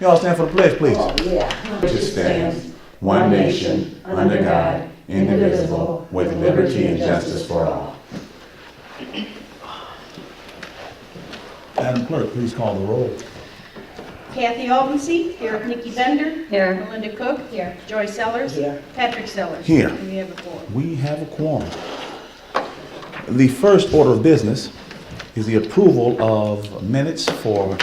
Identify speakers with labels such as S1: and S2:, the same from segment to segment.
S1: Y'all stand for the pledge, please.
S2: Oh, yeah.
S1: Just stand, one nation, under God, indivisible, with liberty and justice for all. Madam Clerk, please call the roll.
S3: Kathy Albancy, here. Nikki Bender.
S4: Here.
S3: Melinda Cook. Here. Joy Sellers.
S2: Here.
S3: Patrick Sellers.
S1: Here.
S3: And we have a quorum.
S1: We have a quorum. The first order of business is the approval of minutes for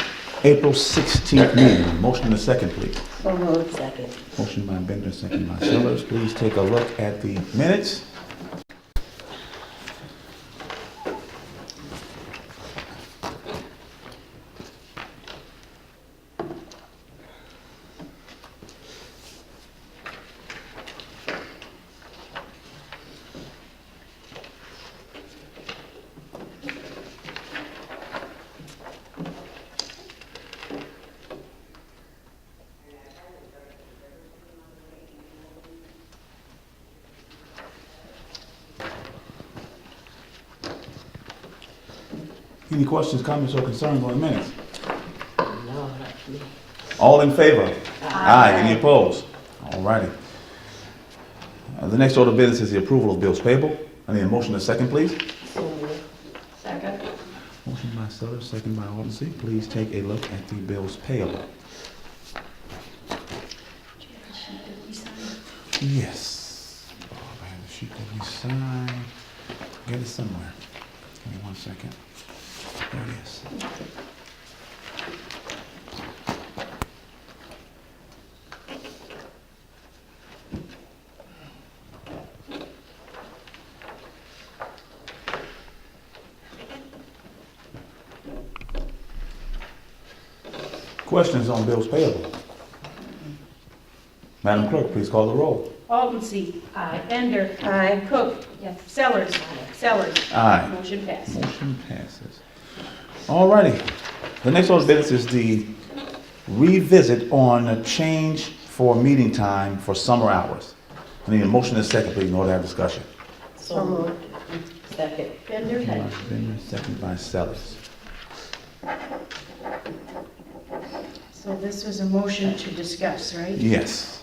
S1: April 16th meeting. Motion and a second, please.
S4: So moved.
S2: Second.
S1: Motion by Bender, second by Sellers. Please take a look at the minutes. Any questions, comments, or concerns on the minutes?
S2: No, not me.
S1: All in favor? Aye. Any opposed? All righty. The next order of business is the approval of bills payable. I need a motion and a second, please.
S2: So moved.
S4: Second.
S1: Motion by Sellers, second by Albancy. Please take a look at the bills payable. Yes. Oh, I have the sheet that we signed. Get it somewhere. Give me 1 second. There it is. Questions on bills payable? Madam Clerk, please call the roll.
S3: Albancy. Aye. Bender.
S4: Aye.
S3: Cook.
S4: Yes.
S3: Sellers. Sellers.
S1: Aye.
S3: Motion passed.
S1: Motion passes. All righty. The next order of business is the revisit on a change for meeting time for summer hours. I need a motion and a second, please, in order to have discussion.
S2: So moved. Second.
S3: Bender.
S1: Bender, second by Sellers.
S3: So this was a motion to discuss, right?
S1: Yes.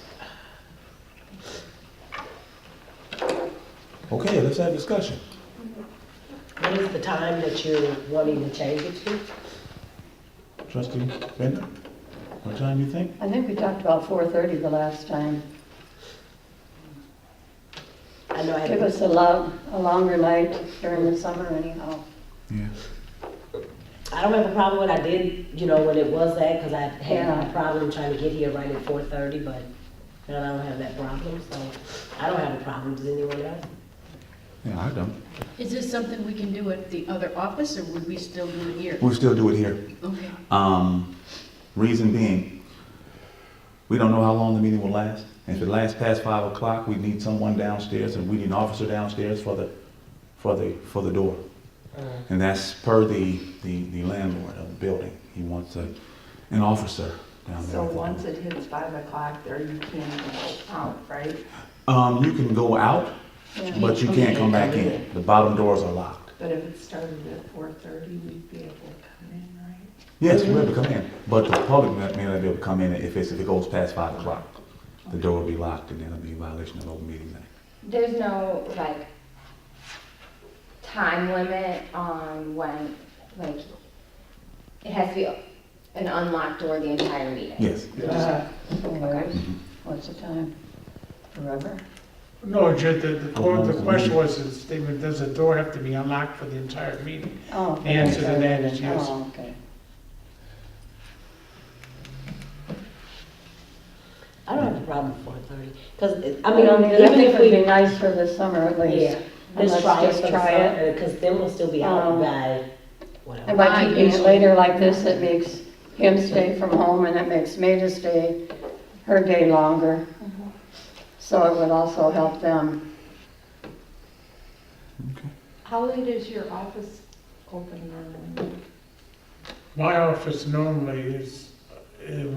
S1: Okay, let's have discussion.
S2: What is the time that you're wanting to change it to?
S1: Trustee Bender, what time you think?
S4: I think we talked about 4:30 the last time.
S2: I know I had.
S4: Give us a longer night during the summer anyhow.
S1: Yeah.
S2: I don't have a problem with. I did, when it was that, because I had
S4: Yeah.
S2: a problem trying to get here right at 4:30, but now I don't have that problem, so I don't have a problem. Does anyone else?
S1: Yeah, I don't.
S3: Is this something we can do at the other office, or would we still do it here?
S1: We'll still do it here.
S3: Okay.
S1: Reason being, we don't know how long the meeting will last. If it lasts past 5 o'clock, we need someone downstairs, and we need an officer downstairs for the door. And that's per the landlord of the building. He wants an officer down there.
S5: So once it hits 5 o'clock there, you can't go out, right?
S1: You can go out,
S4: Yeah.
S1: but you can't come back in. The bottom doors are locked.
S5: But if it started at 4:30, we'd be able to come in, right?
S1: Yes, we'll be able to come in, but the public may not be able to come in if it goes past 5 o'clock. The door will be locked, and then it'll be a violation of open meeting act.
S6: There's no, time limit on when, it has to be an unlocked door the entire meeting?
S1: Yes.
S4: Okay. What's the time? Forever?
S7: No, the question was, the statement, does the door have to be unlocked for the entire meeting?
S4: Oh.
S7: The answer to that is yes.
S4: Oh, okay.
S2: I don't have a problem with 4:30, because,
S4: I think it would be nice for the summer at least.
S2: Yeah,
S4: And
S2: let's
S4: let's
S2: try
S4: try it.
S2: because then we'll still be out by
S4: And
S2: whatever.
S4: by keeping it later like this, it makes him stay from home and it makes Maida stay her day longer. So it would also help them.
S1: Okay.
S5: How late is your office open normally?
S7: My office normally is,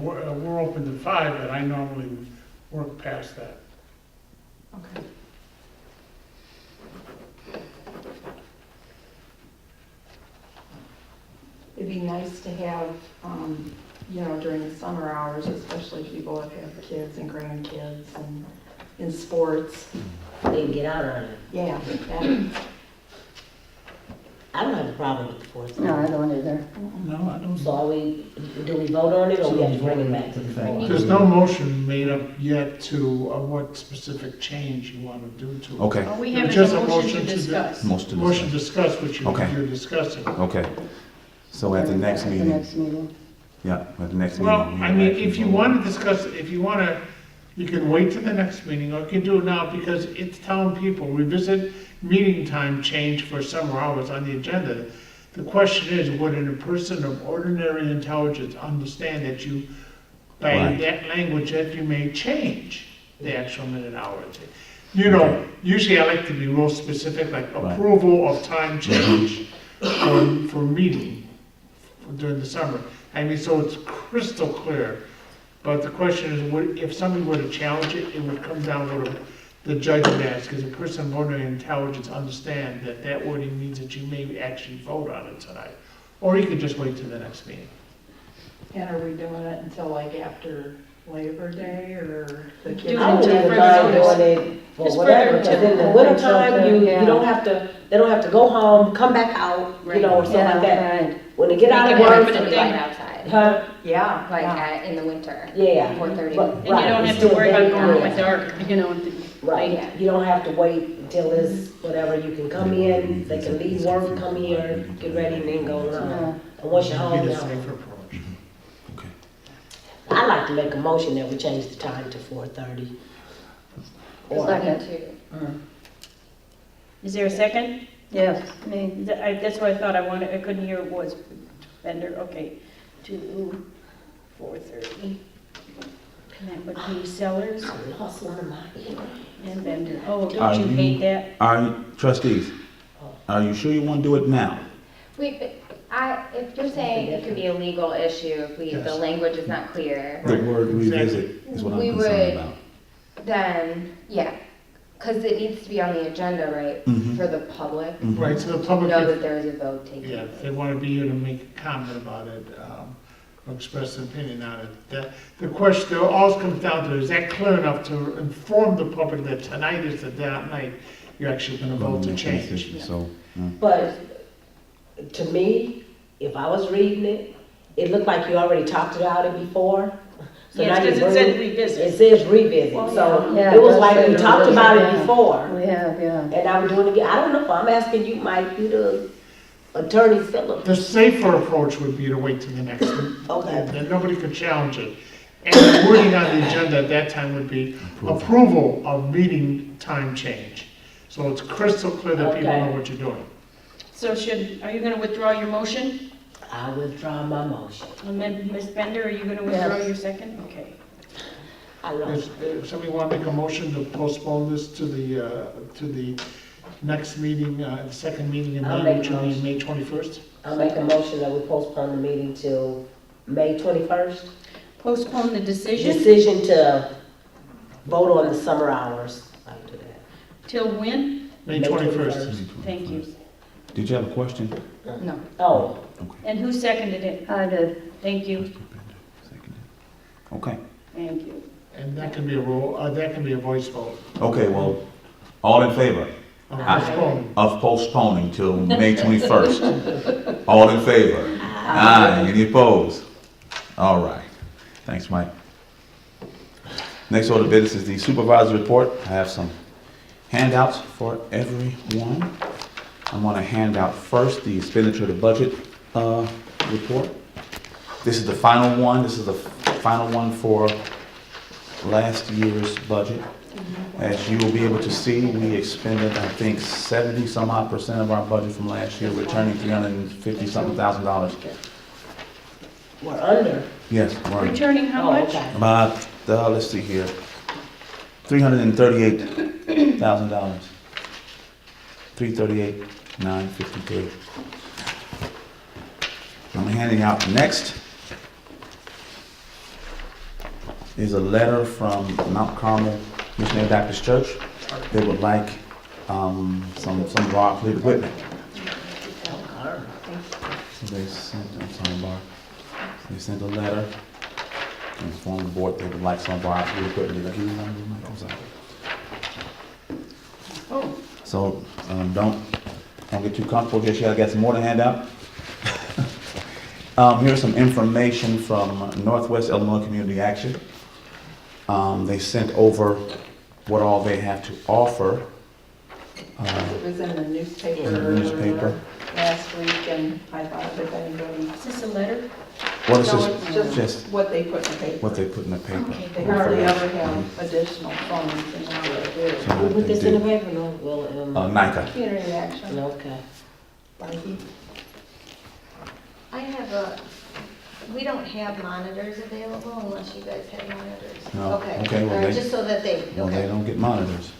S7: we're open to 5, but I normally work past that.
S5: Okay. It'd be nice to have you know, during the summer hours, especially people that have kids and grandkids and in sports.
S2: They can get out early.
S5: Yeah, that,
S2: I don't have a problem with the 4:30.
S4: No, I don't either.
S1: No, I don't.
S2: So do we vote on it or we have to bring it back to the floor?
S7: There's no motion made up yet to what specific change you want to do to it.
S1: Okay,
S3: All we have is
S7: Just
S3: a
S7: a
S3: motion
S7: motion
S3: to
S7: to
S3: discuss.
S1: most of
S7: Motion
S1: this.
S7: to discuss what
S1: Okay.
S7: you're discussing.
S1: Okay, so at the next
S4: At the
S1: meeting,
S4: next meeting.
S1: yeah, at the next meeting.
S7: Well,
S1: we
S7: I
S1: have
S7: mean,
S1: action
S7: if you
S1: vote.
S7: want to discuss, if you want to, you can wait till the next meeting, or you can do it now, because it's telling people, revisit meeting time change for summer hours on the agenda. The question is, would a person of ordinary intelligence understand that you, by
S1: Right.
S7: that language, that you may change the actual minute hours? You know, usually I like to be real specific, like
S1: Right.
S7: approval of time change for meeting during the summer. I mean, so it's crystal clear. But the question is, if somebody were to challenge it, it would come down to the judge would ask, because a person of ordinary intelligence understand that that wording means that you may actually vote on it tonight. Or you could just wait till the next meeting.
S5: and are we doing it until like after Labor Day or the kids?
S3: Do it
S2: I don't
S3: until
S2: even
S3: further
S2: mind
S3: notice.
S2: doing it for
S3: Just
S2: whatever,
S3: further
S2: because in the
S4: notice.
S2: wintertime,
S4: I think so, too,
S2: you
S4: yeah.
S2: don't have to, they don't have to go home, come back out, you know, or something like that.
S4: Right.
S2: When they get out
S3: Make
S2: of
S3: it
S2: work,
S3: happen.
S6: It's light outside,
S2: huh?
S5: Yeah,
S6: like
S5: yeah.
S6: in the winter,
S2: Yeah.
S6: 4:30.
S2: But-
S3: And you
S2: right,
S3: don't
S2: it's
S3: have to
S2: still
S3: worry about
S2: day,
S3: going home
S2: yeah.
S3: at dark, you know.
S2: Right,
S6: Yeah.
S2: you don't have to wait until it's whatever, you can come in, they can leave work, come here, get ready, and then go
S4: Yeah.
S2: on. And once you're home,
S7: Be
S2: you're
S7: the
S2: home.
S7: safer approach.
S1: Okay.
S2: I'd like to make a motion that we change the time to 4:30. Or,
S4: Second.
S3: Is there a second?
S4: Yes, me.
S3: That's what I thought I wanted, I couldn't hear it was Bender, okay, to 4:30. And that would be Sellers
S2: I lost one of my ears.
S3: and Bender. Oh,
S1: Are
S3: don't you
S1: you-
S3: hate that?
S1: Are you, trustees, are you sure you want to do it now?
S6: Wait, but if you're saying it could be a legal issue, if the
S7: Yes.
S6: language is not clear,
S1: The word
S7: Exactly.
S1: revisit is what I'm
S6: We
S1: concerned
S6: would-
S1: about.
S6: then, yeah, because it needs to be on the agenda, right,
S1: Mhm.
S6: for the public,
S1: Mhm.
S7: Right, so the
S6: to
S7: public,
S6: know that there is a vote taking
S7: yeah, if they want to be here to make a comment about it, or express an opinion on it. The question, it always comes down to, is that clear enough to inform the public that tonight is the night you're actually going to vote to change?
S1: So,
S2: But to me, if I was reading it, it looked like you already talked about it before. So
S3: Yes,
S2: now you're
S3: because it said
S2: bringing-
S3: revisit.
S2: It says revisit,
S3: Well,
S2: so
S4: yeah.
S2: it was
S4: Yeah,
S2: like
S4: it
S2: we
S4: does
S2: talked
S4: say
S2: about it
S4: revisit,
S2: before.
S4: We have, yeah.
S2: And now we're doing it again. I don't know if I'm asking you, Mike, you the Attorney Phillips.
S7: The safer approach would be to wait till the next one.
S2: Okay.
S7: Then nobody could challenge it. And the wording on the agenda at that time would be approval of meeting time change. So it's crystal clear that people
S2: Okay.
S7: know what you're doing.
S3: So are you going to withdraw your motion?
S2: I withdraw my motion.
S3: And then, Ms. Bender, are you going to withdraw
S4: Yes.
S3: your second? Okay.
S2: I lost.
S7: If somebody want to make a motion to postpone this to the next meeting, the second meeting in
S2: I'll
S7: May,
S2: make
S7: which
S2: a
S7: will be
S2: motion.
S7: May 21st?
S2: I'll make a motion that we postpone the meeting till May 21st.
S3: Postpone the decision
S2: Decision to vote on the summer hours. I'll do that.
S3: till when?
S7: May 21st.
S3: Thank you.
S1: did you have a question?
S6: No.
S2: Oh,
S3: And who seconded it?
S4: I did.
S3: Thank you.
S1: Okay,
S3: Thank you.
S7: And that can be a roll, that can be a voice vote.
S1: okay, well, all in favor
S7: Postpone.
S1: of postponing till May 21st? All in favor? Aye. Any opposed? All right. Thanks, Mike. Next order of business is the supervisor's report. I have some handouts for everyone. I'm going to hand out first the expenditure of the budget report. This is the final one. This is the final one for last year's budget. As you will be able to see, we expended, I think, 70-some-odd% of our budget from last year, returning $350-something thousand.
S2: we're under.
S1: Yes, we're
S3: Returning how
S2: Oh,
S3: much?
S2: okay.
S1: about, let's see here, $338,000. 338,953. I'm handing out next is a letter from Mount Carmel Missionary Baptist Church. They would like some of our fleet equipment. So they sent, I'm sorry, Barb. They sent a letter to inform the board they would like some of our obsolete equipment. Did I give you one? I'm sorry.
S3: Oh,
S1: So, don't get too comfortable. Guess you got some more to hand out. Here's some information from Northwest Illinois Community Action. They sent over what all they have to offer.
S5: It was in the newspaper.
S1: In the newspaper.
S5: Last week, and I thought if anybody,
S3: is this a letter?
S1: What is
S5: no,
S1: this?
S5: it's just what they put in the paper.
S1: What they put in the paper.
S3: Okay.
S5: They hardly ever have additional funds, and now they do.
S1: So
S2: Who
S1: what
S2: put
S1: they
S2: this in the
S1: do.
S2: paper? No, well,
S1: NICA.
S5: Community action,
S2: okay.
S5: Mikey.
S6: We don't have monitors available unless you guys have monitors.
S1: No.
S6: Okay,
S1: Okay, well,
S6: all right,
S1: they-
S6: just so that they,
S1: Well, they
S6: okay.
S1: don't get monitors.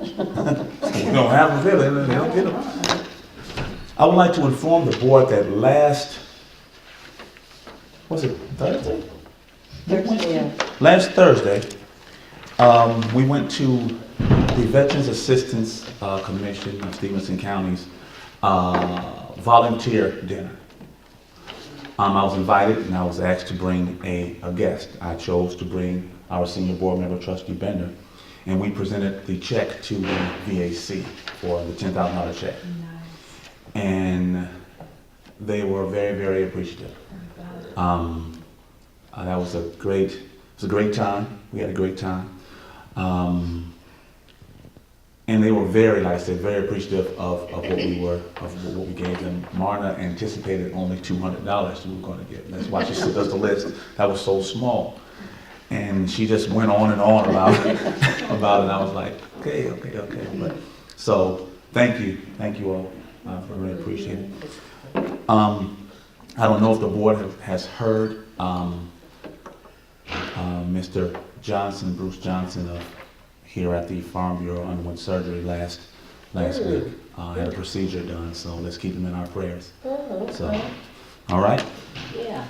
S1: We don't have them here, they don't get them. I would like to inform the board that was it Thursday? Last Thursday, we went to the Veterans Assistance Commission of Stevenson County's volunteer dinner. I was invited and I was asked to bring a guest. I chose to bring our senior board member, Trustee Bender, and we presented the check to the VAC for the $10,000 check. And they were very, very appreciative. That was a great time. We had a great time. And they were very, like I said, very appreciative of what we gave them. Marna anticipated only $200 we were going to get. That's why she sent us the list. That was so small. And she just went on and on about it. I was like, okay. But so thank you all. I really appreciate it. I don't know if the board has heard Mr. Johnson, Bruce Johnson, here at the Farm Bureau underwent surgery last week. Had a procedure done, so let's keep him in our prayers. So, all right.
S2: Yeah.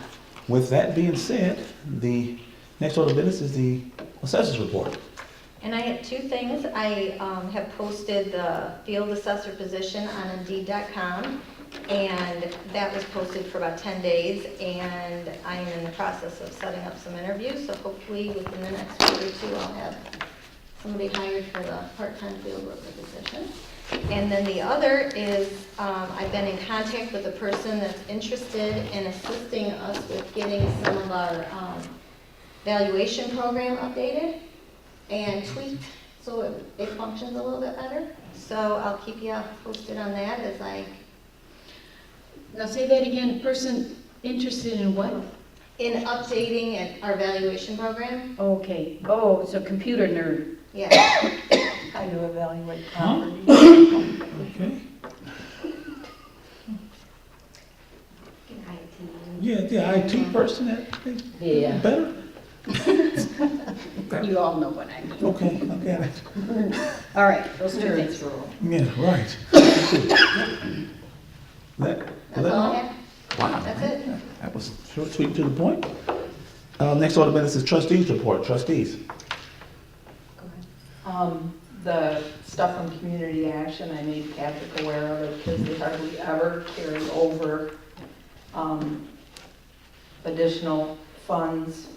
S1: With that being said, the next order of business is the assessor's report.
S6: And I have two things. I have posted the field assessor position on Indeed.com, and that was posted for about 10 days, and I am in the process of setting up some interviews, so hopefully within the next week or two I'll have somebody hired for the part-time field worker position. And then the other is I've been in contact with a person that's interested in assisting us with getting some of our valuation program updated and tweaked so it functions a little bit better. So I'll keep you posted on that as I...
S3: Now say that again, person interested in what?
S6: In updating our valuation program.
S3: Okay, oh, so computer nerd.
S6: Yeah.
S5: How to evaluate property.
S1: Okay. Yeah, the IT person,
S2: Yeah.
S1: better?
S3: You all know what I mean.
S1: Okay, I got it.
S3: All right, those two things.
S1: Yeah, right.
S6: That's all I have.
S1: Wow.
S6: That's it.
S1: That was short, sweet, to the point. Next order of business is trustees report. Trustees.
S5: The stuff from community action, I made Patrick aware of it, because they hardly ever carry over additional funds,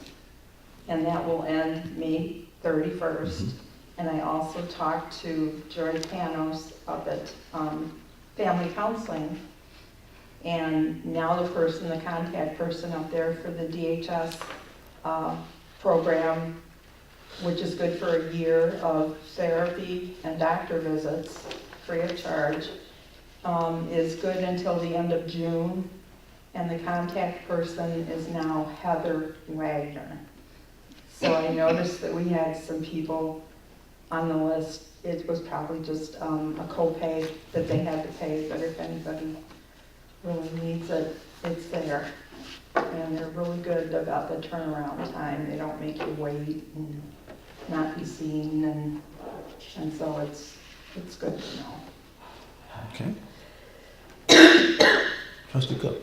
S5: and that will end May 31st. And I also talked to Joy Panos up at Family Counseling, and now the contact person up there for the DHS program, which is good for a year of therapy and doctor visits, free of charge, is good until the end of June. And the contact person is now Heather Wagner. So I noticed that we had some people on the list. It was probably just a copay that they had to pay, but if anybody really needs it, it's there. And they're really good about the turnaround time. They don't make you wait and not be seen, and so it's good to know.
S1: Okay. Trustee Cook.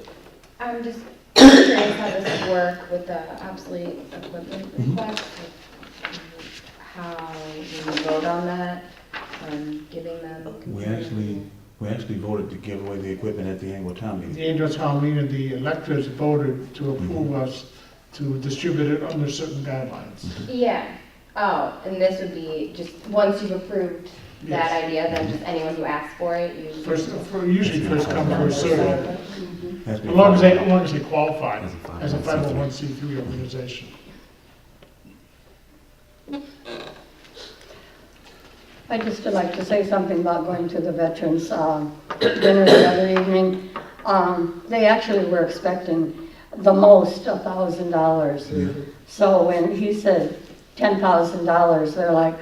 S6: I'm just curious how this would work with the obsolete equipment request. How we vote on that, giving them.
S1: We We actually voted to give away the equipment at the annual town meeting.
S7: The annual town meeting, the electors voted to approve us to distribute it under certain guidelines.
S8: Yeah. Oh, and this would be just, once you've approved that
S7: Yes.
S8: idea, then just anyone who asks for it, you.
S7: Usually first come, first served.
S1: Has to be
S7: As long as they qualify
S1: As a
S7: as a 501c3 organization.
S4: I'd just like to say something about going to the veterans dinner the other evening. They actually were expecting the most $1,000. So when he said $10,000, they're like,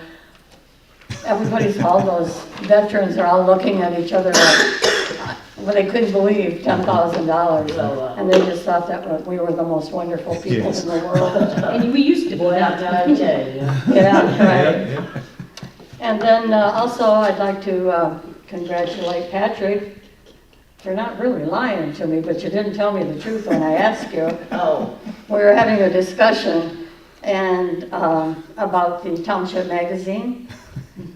S4: all those veterans are all looking at each other like, well, they couldn't believe $10,000. And they just thought that we were the most wonderful people
S1: Yes.
S4: in the world.
S3: And we used to do
S2: Boy, I'm
S3: that.
S2: telling you, yeah.
S4: Yeah, right.
S1: Yeah.
S4: And then also, I'd like to congratulate Patrick for not really lying to me, but you didn't tell me the truth when I asked you.
S2: Oh,
S4: We were having a discussion and about the Township magazine,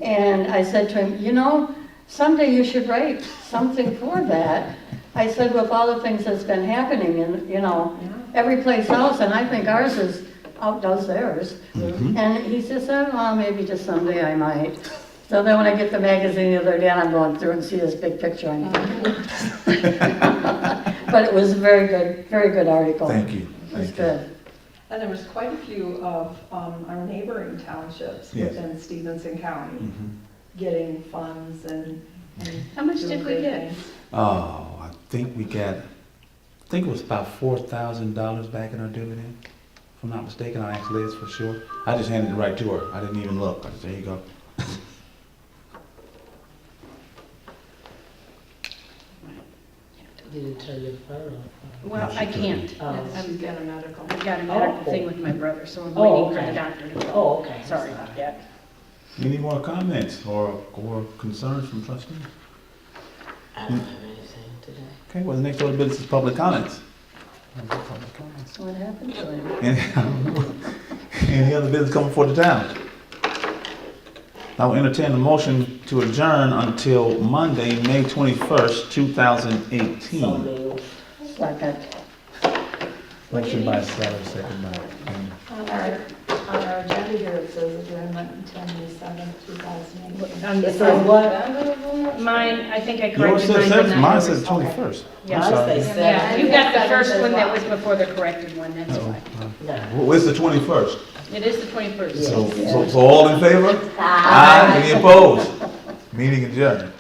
S4: and I said to him, you know, someday you should write something for that. I said, with all the things that's been happening in, you know, every place else, and I think ours is outdoes theirs. And he says, oh, well, maybe just someday I might. So then when I get the magazine the other day, I'm going through and see this big picture. I'm thinking. But it was a very good article.
S1: Thank you.
S4: It was
S1: Thank you.
S4: good.
S5: And there was quite a few of our neighboring townships
S1: Yes.
S5: within Stevenson County
S1: Mhm.
S5: getting funds and
S3: How much
S5: doing
S3: did we
S5: great
S3: get?
S5: things.
S1: Oh, I think it was about $4,000 back in our dividend. If I'm not mistaken, I asked Liz for sure. I just handed it right to her. I didn't even look. I said, there you go.
S2: you didn't turn your phone off.
S3: Well, I can't.
S2: Oh.
S3: I've
S5: Got a medical.
S3: got a medical thing with my brother, so I'm
S2: Oh,
S3: waiting for
S2: okay.
S3: the doctor to go.
S2: Oh, okay.
S3: Sorry about that.
S1: Any more comments or concerns from trustees?
S2: I don't have anything today.
S1: Okay, well, the next order of business is public comments. Public comments.
S4: What happened to him?
S1: Any other business coming before the town? I will entertain a motion to adjourn until Monday, May 21st, 2018.
S2: So moved.
S4: Second.
S1: Motion by Sarah, second by Amy.
S5: On our agenda here, it says adjournment until May 7th, 2018.
S3: On the
S2: It says what?
S3: Mine, I think I
S1: Yours
S3: corrected
S1: says
S3: mine. but
S1: seventh,
S3: not
S1: mine
S3: yours.
S1: says 21st.
S3: Yeah.
S1: I'm
S2: Mine
S1: sorry.
S2: says
S3: Yeah,
S2: seven.
S3: you got the
S8: Seven
S3: first
S8: as
S3: one that
S8: well.
S3: was before the corrected one, that's why.
S2: No.
S1: Well, it's the 21st.
S3: It is the 21st.
S2: Yes.
S1: So all in favor? Aye. Any opposed? Meeting adjourned.